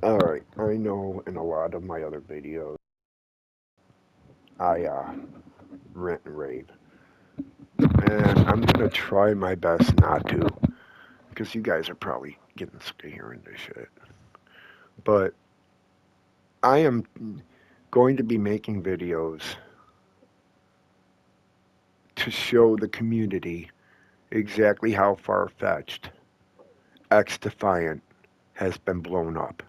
Alright, I know in a lot of my other videos, I rant and rave. And I'm gonna try my best not to, because you guys are probably getting sick of hearing this shit. But I am going to be making videos to show the community exactly how far-fetched X Defiant has been blown up.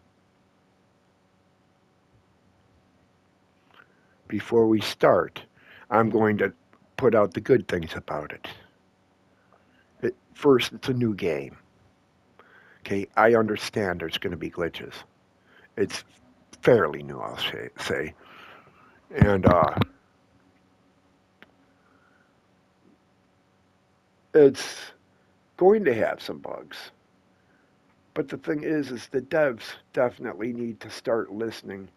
Before we start, I'm going to put out the good things about it. First, it's a new game. Okay, I understand there's going to be glitches. It's fairly new, I'll say. And it's going to have some bugs. But the thing is the devs definitely need to start listening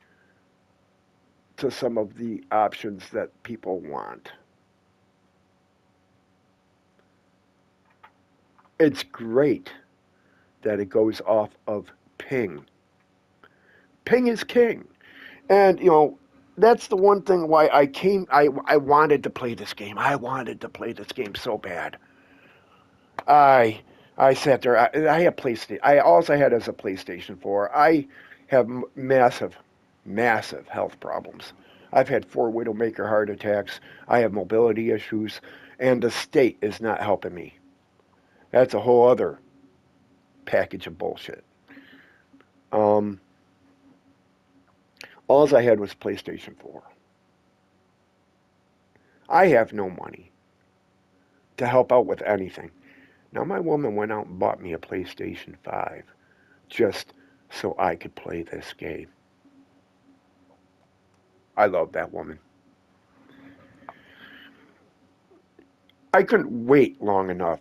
to some of the options that people want. It's great that it goes off of ping. Ping is king. And, that's the one thing why I wanted to play this game. I wanted to play this game so bad. I I sat there. I had PlayStation. All I had is a PlayStation 4. I have massive health problems. I've had 4 Widowmaker heart attacks. I have mobility issues, and the state is not helping me. That's a whole other package of bullshit. Um, all I had was PlayStation 4. I have no money to help out with anything. Now, my woman went out and bought me a PlayStation 5 just so I could play this game. I love that woman. I couldn't wait long enough.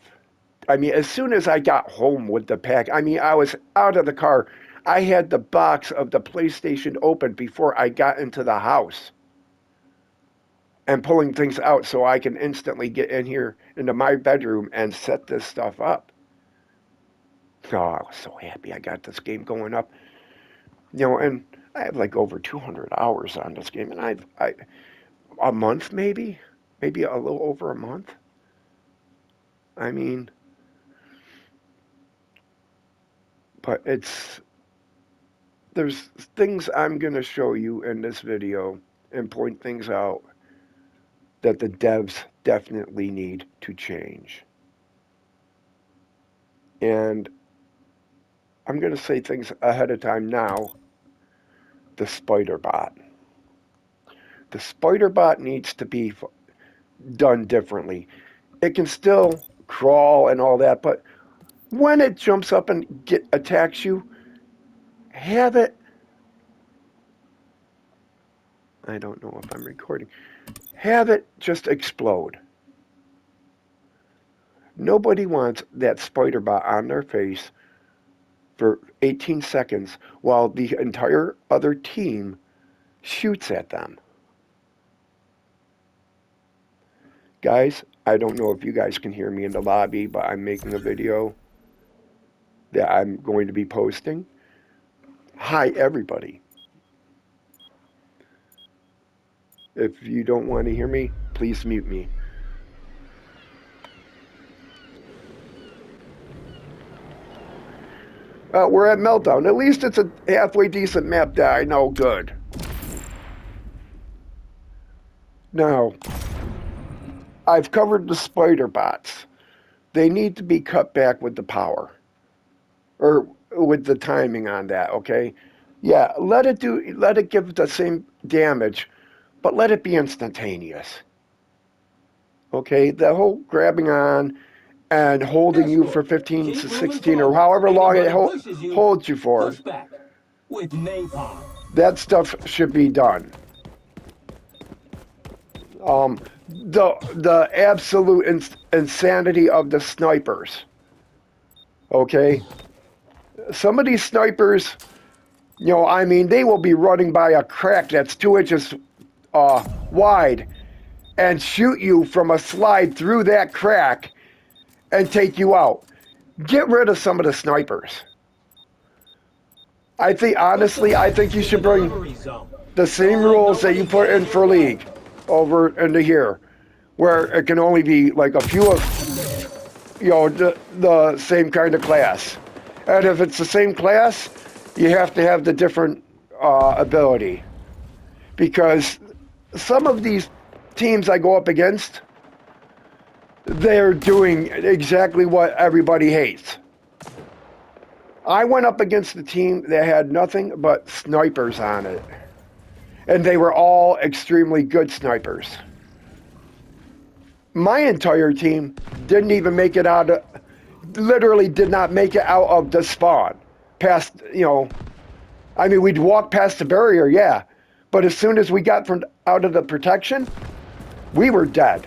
I mean, as soon as I got home with the pack, I mean, I was out of the car. I had the box of the PlayStation open before I got into the house and pulling things out so I can instantly get in here into my bedroom and set this stuff up. Oh, I was so happy I got this game going up. And I have like over 200 hours on this game, and a month maybe a little over a month. I mean, but there's things I'm going to show you in this video and point things out that the devs definitely need to change. And I'm going to say things ahead of time now. The spider bot. The spider bot needs to be done differently. It can still crawl and all that, but when it jumps up and attacks you, have it. I don't know if I'm recording. Have it just explode. Nobody wants that spider bot on their face for 18 seconds while the entire other team shoots at them. Guys, I don't know if you guys can hear me in the lobby, but I'm making a video that I'm going to be posting. Hi, everybody. If you don't want to hear me, please mute me. We're at Meltdown. At least it's a halfway decent map that I know good. Now, I've covered the spider bots. They need to be cut back with the power. Or with the timing on that, okay? Yeah, let it give the same damage, but let it be instantaneous. Okay? The whole grabbing on and holding you for 15 to 16 or however long it holds you for. That stuff should be done. The absolute insanity of the snipers. Okay? Some of these snipers, I mean, they will be running by a crack that's 2 inches wide and shoot you from a slide through that crack and take you out. Get rid of some of the snipers. I think, honestly, I think you should bring the same rules that you put in for League over into here, where it can only be like a few of, the same kind of class. And if it's the same class, you have to have the different ability. Because some of these teams I go up against, they're doing exactly what everybody hates. I went up against a team that had nothing but snipers on it. And they were all extremely good snipers. My entire team didn't even make it out of, literally did not make it out of the spawn. Past, I mean, we'd walk past the barrier, yeah. But as soon as we got out of the protection, we were dead.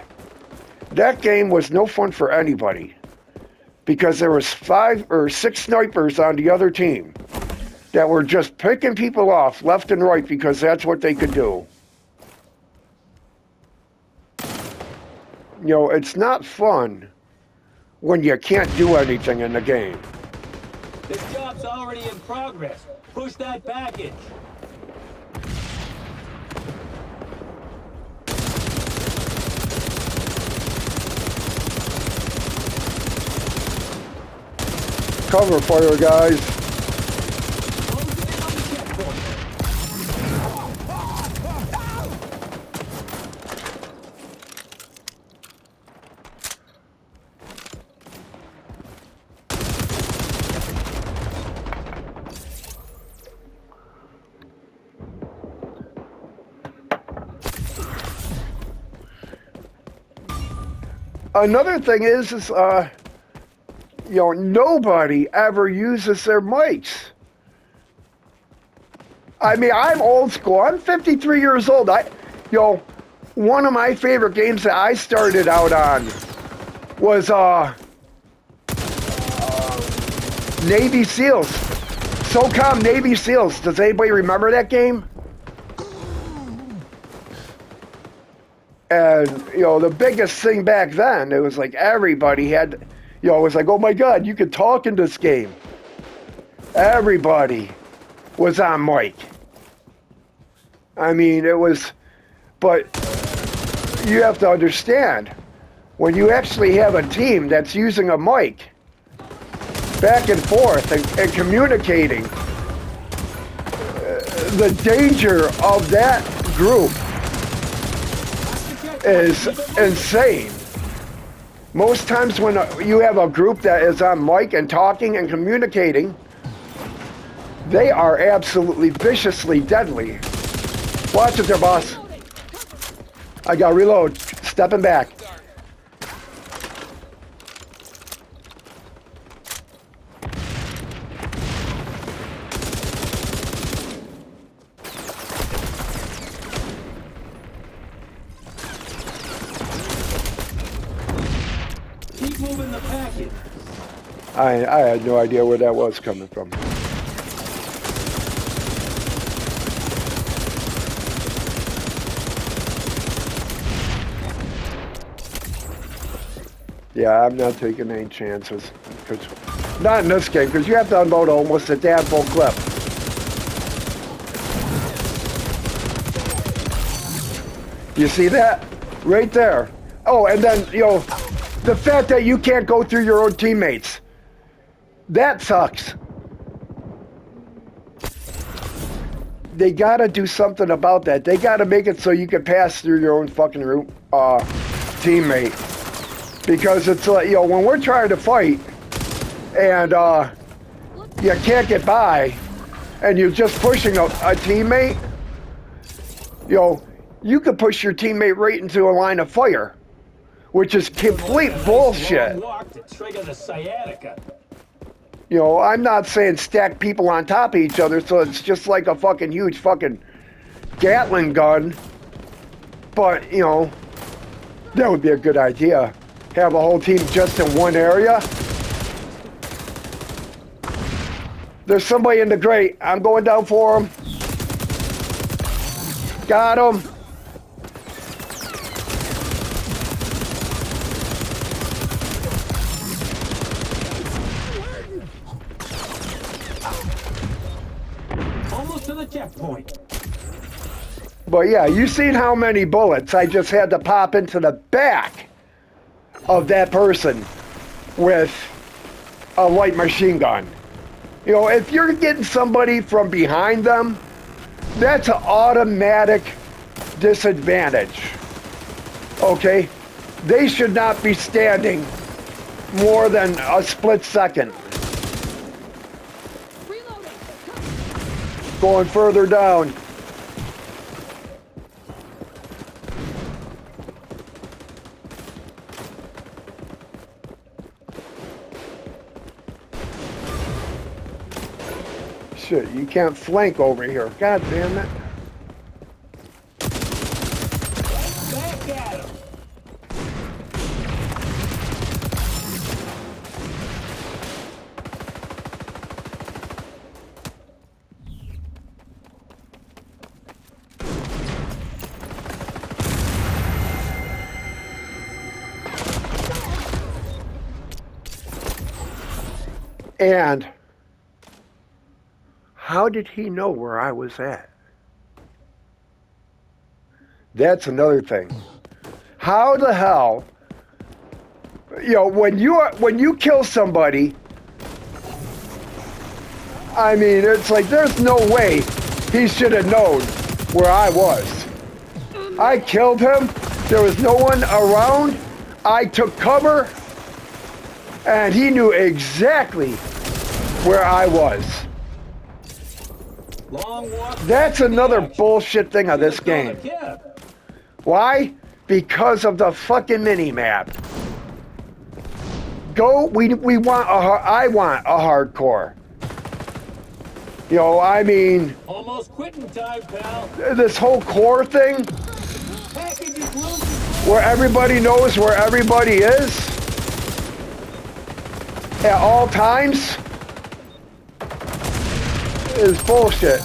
That game was no fun for anybody because there was 5 or 6 snipers on the other team that were just picking people off left and right because that's what they could do. It's not fun when you can't do anything in the game. This job's already in progress. Push that package. Cover fire, guys. Another thing is nobody ever uses their mics. I mean, I'm old school. I'm 53 years old. One of my favorite games that I started out on was Navy SEALs. SOCOM Navy SEALs. Does anybody remember that game? And, the biggest thing back then, it was like everybody had, it was like, oh my God, you could talk in this game. Everybody was on mic. I mean, it was, but you have to understand, when you actually have a team that's using a mic back and forth and communicating, the danger of that group is insane. Most times when you have a group that is on mic and talking and communicating, they are absolutely viciously deadly. Watch it there, boss. I got reload. Stepping back. Keep moving the package. I had no idea where that was coming from. Yeah, I'm not taking any chances. Not in this game, because you have to unload almost a damn full clip. You see that? Right there. Oh, and then, the fact that you can't go through your own teammates. That sucks. They gotta do something about that. They gotta make it so you can pass through your own fucking teammate. Because it's like, when we're trying to fight and you can't get by and you're just pushing a teammate, you could push your teammate right into a line of fire, which is complete bullshit. I'm not saying stack people on top of each other so it's just like a fucking huge fucking Gatling gun, but, that would be a good idea. Have a whole team just in one area. There's somebody in the grate. I'm going down for him. Got him. Almost to the checkpoint. But yeah, you seen how many bullets I just had to pop into the back of that person with a light machine gun. You know, if you're getting somebody from behind them, that's an automatic disadvantage. Okay? They should not be standing more than a split second. Reloading. Going further down. Shit, you can't flank over here. God damn it. Back at him. And how did he know where I was at? That's another thing. How the hell, you know, when you kill somebody, I mean, it's like there's no way he should have known where I was. I killed him. There was no one around. I took cover, and he knew exactly where I was. Long walk. That's another bullshit thing of this game. Why? Because of the fucking mini-map. I want a hardcore. You know, I mean, Almost quitting time, pal. this whole core thing, Package is loose. where everybody knows where everybody is, at all times, is bullshit.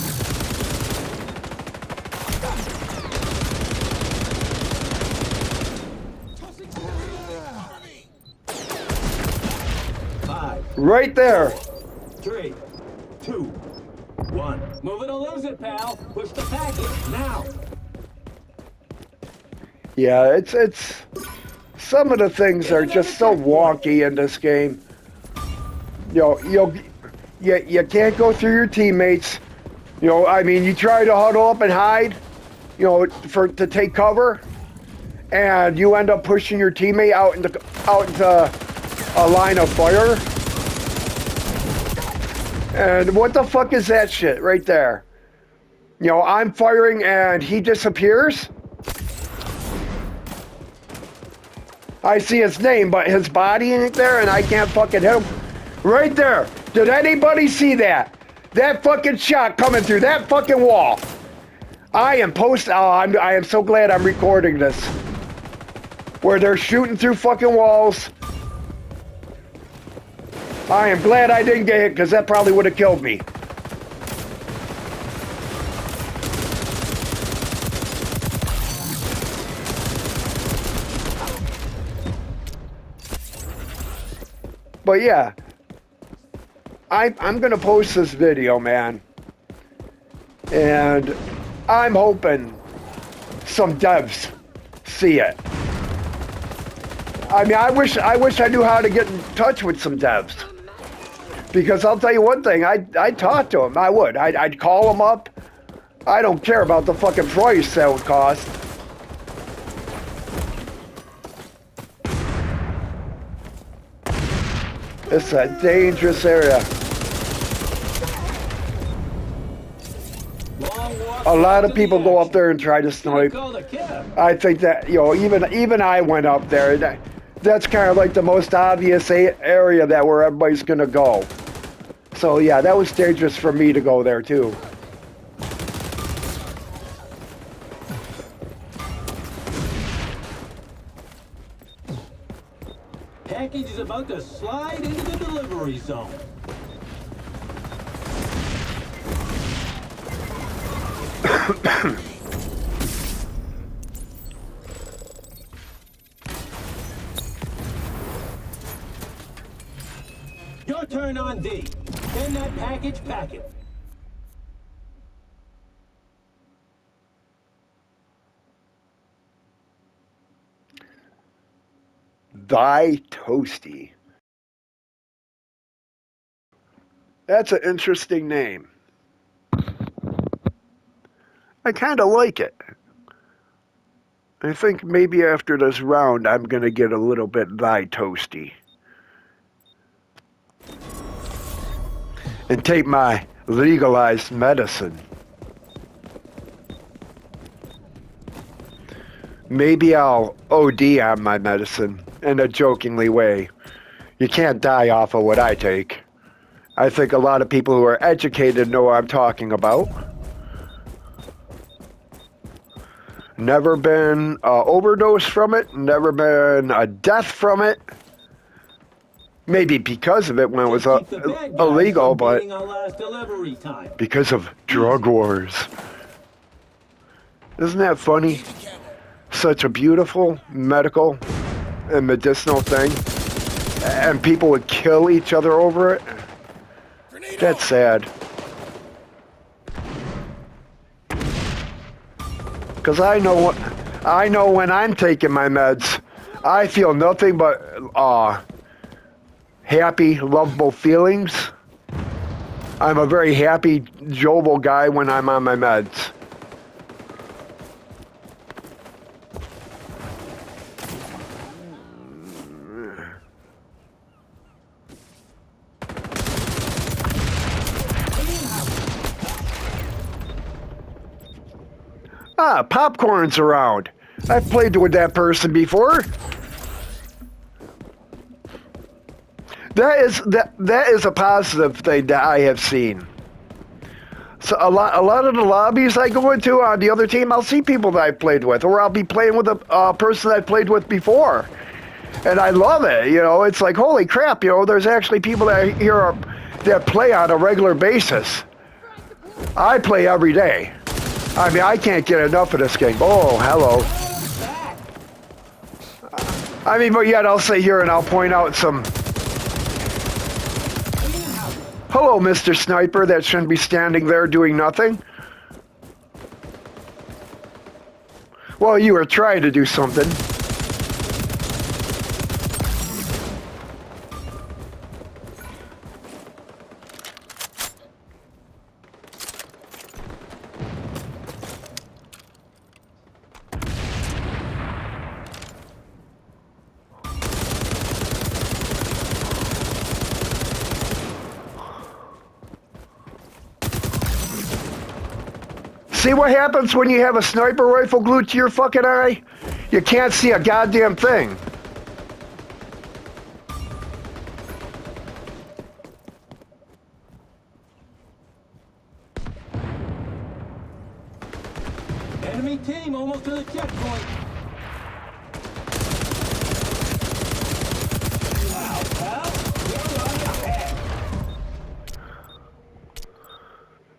Right there. 3, 2, 1. Move it or lose it, pal. Push the package now. Yeah, it's some of the things are just so wonky in this game. You know, you can't go through your teammates. You know, I mean, you try to huddle up and hide, you know, to take cover, and you end up pushing your teammate out into a line of fire. And what the fuck is that shit right there? You know, I'm firing and he disappears. I see his name, but his body ain't there and I can't fucking hit him. Right there. Did anybody see that? That fucking shot coming through that fucking wall. I am so glad I'm recording this. Where they're shooting through fucking walls. I am glad I didn't get hit because that probably would have killed me. But yeah, I'm gonna post this video, man, and I'm hoping some devs see it. I mean, I wish I knew how to get in touch with some devs. Because I'll tell you one thing, I'd talk to them. I would. I'd call them up. I don't care about the fucking price that would cost. It's a dangerous area. A lot of people go up there and try to snipe. I think that, you know, even I went up there. That's kind of like the most obvious area that where everybody's gonna go. So yeah, that was dangerous for me to go there too. Package is about to slide into the delivery zone. Your turn on D. Send that package packing. Thy Toasty. That's an interesting name. I kind of like it. I think maybe after this round, I'm going to get a little bit Thy Toasty. And take my legalized medicine. Maybe I'll OD on my medicine in a jokingly way. You can't die off of what I take. I think a lot of people who are educated know what I'm talking about. Never been overdose from it. Never been a death from it. Maybe because of it when it was illegal, but because of drug wars. Isn't that funny? Such a beautiful medical and medicinal thing. And people would kill each other over it. That's sad. Because I know when I'm taking my meds, I feel nothing but happy, lovable feelings. I'm a very happy, jovial guy when I'm on my meds. Popcorn's around. I've played with that person before. That is a positive thing that I have seen. So a lot of the lobbies I go into on the other team, I'll see people that I've played with, or I'll be playing with a person I've played with before, and I love it. You know, it's like holy crap. You know, there's actually people that play on a regular basis. I play every day. I mean, I can't get enough of this game. Oh, hello. I mean, but yet I'll sit here and I'll point out some... Hello, Mr. Sniper, that shouldn't be standing there doing nothing. Well, you were trying to do something. See what happens when you have a sniper rifle glued to your fucking eye? You can't see a goddamn thing. Enemy team almost to the checkpoint. Wow, pal, you're on ahead.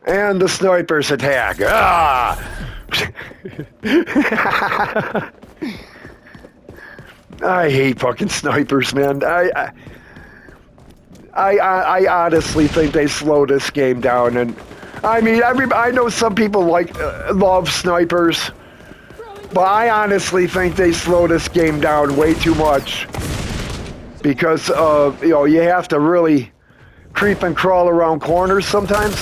And the sniper's attack. Ah! I hate fucking snipers, man. I honestly think they slow this game down, and I mean, I know some people love snipers, but I honestly think they slow this game down way too much because you have to really creep and crawl around corners sometimes.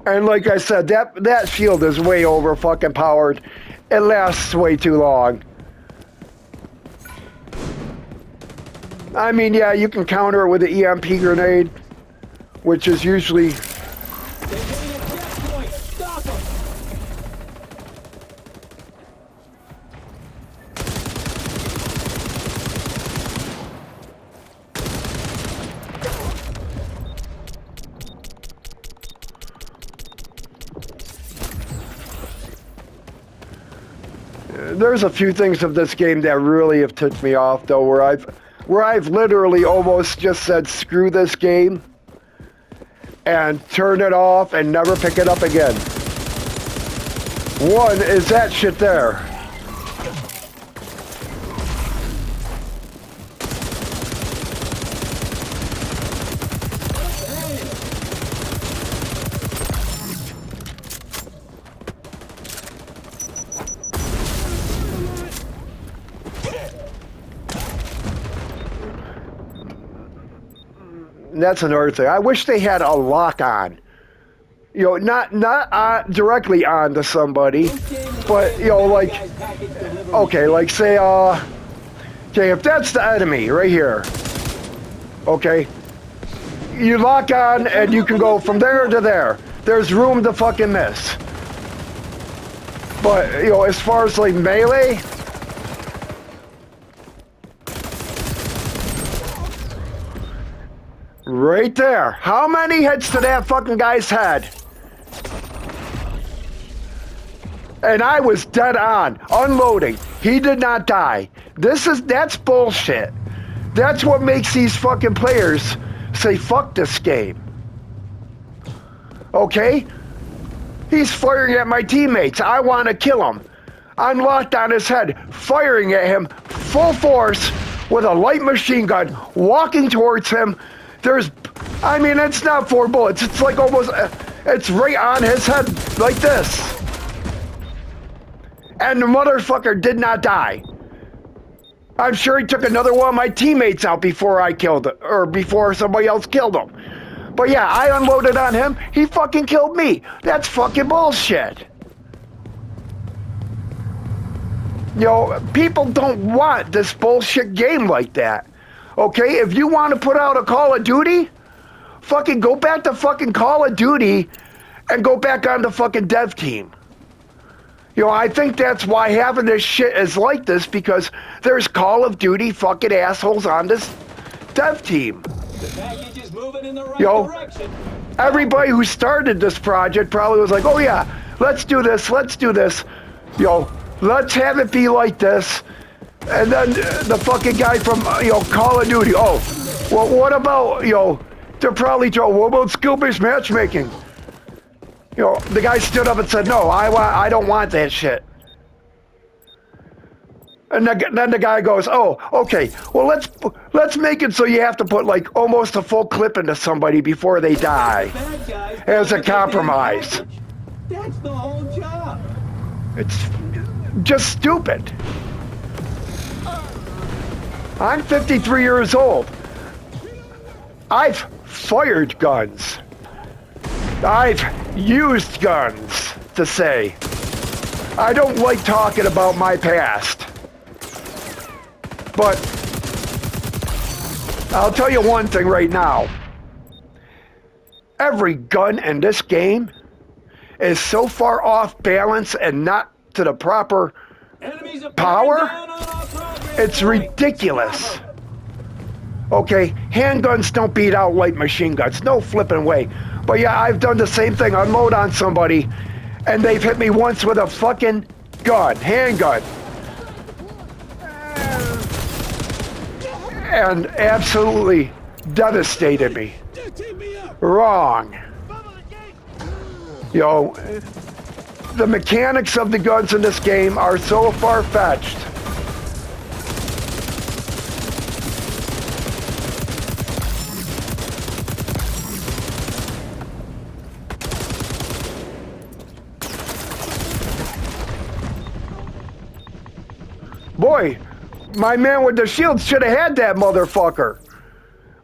And like I said, that shield is way over fucking powered. It lasts way too long. I mean, yeah, you can counter it with an EMP grenade, which is usually... There's a few things of this game that really have ticked me off, though, where I've literally almost just said, screw this game, and turn it off and never pick it up again. One is that shit there. That's another thing. I wish they had a lock on. You know, not directly on to somebody, but you know, like, okay, like say, okay, if that's the enemy right here, okay, you lock on and you can go from there to there. There's room to fucking miss. But you know, as far as like melee. Right there. How many hits to that fucking guy's head? And I was dead on, unloading. He did not die. That's bullshit. That's what makes these fucking players say fuck this game. Okay? He's firing at my teammates. I want to kill him. I'm locked on his head, firing at him full force with a light machine gun, walking towards him. I mean, it's not 4 bullets. It's like almost, it's right on his head, like this. And the motherfucker did not die. I'm sure he took another one of my teammates out before I killed him, or before somebody else killed him. But yeah, I unloaded on him. He fucking killed me. That's fucking bullshit. You know, people don't want this bullshit game like that. Okay, if you want to put out a Call of Duty, fucking go back to fucking Call of Duty and go back on the fucking dev team. You know, I think that's why having this shit is like this, because there's Call of Duty fucking assholes on this dev team. The package is moving in the right direction. Everybody who started this project probably was like, oh yeah, let's do this. You know, let's have it be like this. And then the fucking guy from, you know, Call of Duty, oh, well, what about, you know, they're probably, what about skill-based matchmaking? You know, the guy stood up and said, no, I don't want that shit. And then the guy goes, oh, okay, well, let's make it so you have to put, like, almost a full clip into somebody before they die as a compromise. That's the whole job. It's just stupid. I'm 53 years old. I've fired guns. I've used guns, to say. I don't like talking about my past. But I'll tell you one thing right now. Every gun in this game is so far off balance and not to the proper power. It's ridiculous. Okay, handguns don't beat out light machine guns. No flipping way. But yeah, I've done the same thing. Unload on somebody, and they've hit me once with a fucking gun, handgun. And absolutely devastated me. Wrong. You know, the mechanics of the guns in this game are so far-fetched. Boy, my man with the shield should have had that motherfucker.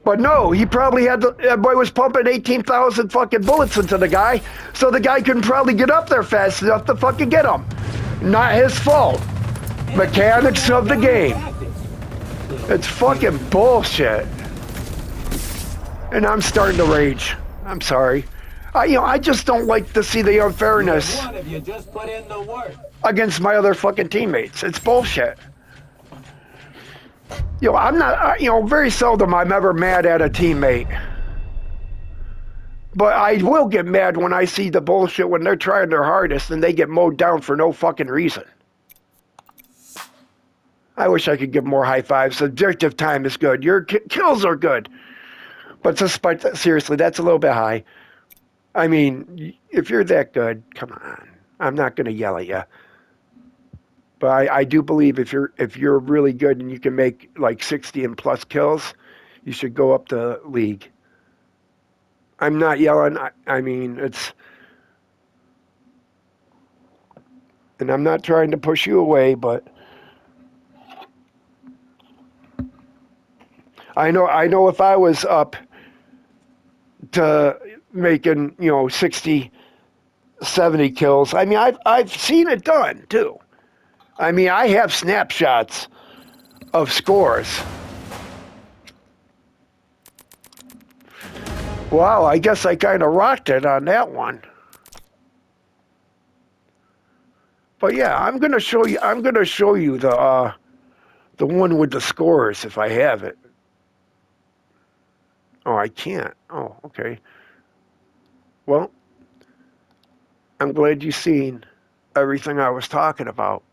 But no, he probably had that boy was pumping 18,000 fucking bullets into the guy, so the guy couldn't probably get up there fast enough to fucking get him. Not his fault. Mechanics of the game. It's fucking bullshit. And I'm starting to rage. I'm sorry. I just don't like to see the unfairness against my other fucking teammates. It's bullshit. You know, I'm not, very seldom I'm ever mad at a teammate. But I will get mad when I see the bullshit when they're trying their hardest and they get mowed down for no fucking reason. I wish I could give more high fives. Objective time is good. Your kills are good. But seriously, that's a little bit high. I mean, if you're that good, come on. I'm not going to yell at you. But I do believe if you're really good and you can make like 60 and plus kills, you should go up to league. I'm not yelling. I mean, and I'm not trying to push you away, but I know if I was up to making, 60, 70 kills. I mean, I've seen it done too. I mean, I have snapshots of scores. Wow, I guess I kind of rocked it on that one. But yeah, I'm gonna show you. I'm gonna show you the one with the scores if I have it. Oh, I can't. Oh, okay. Well, I'm glad you seen everything I was talking about.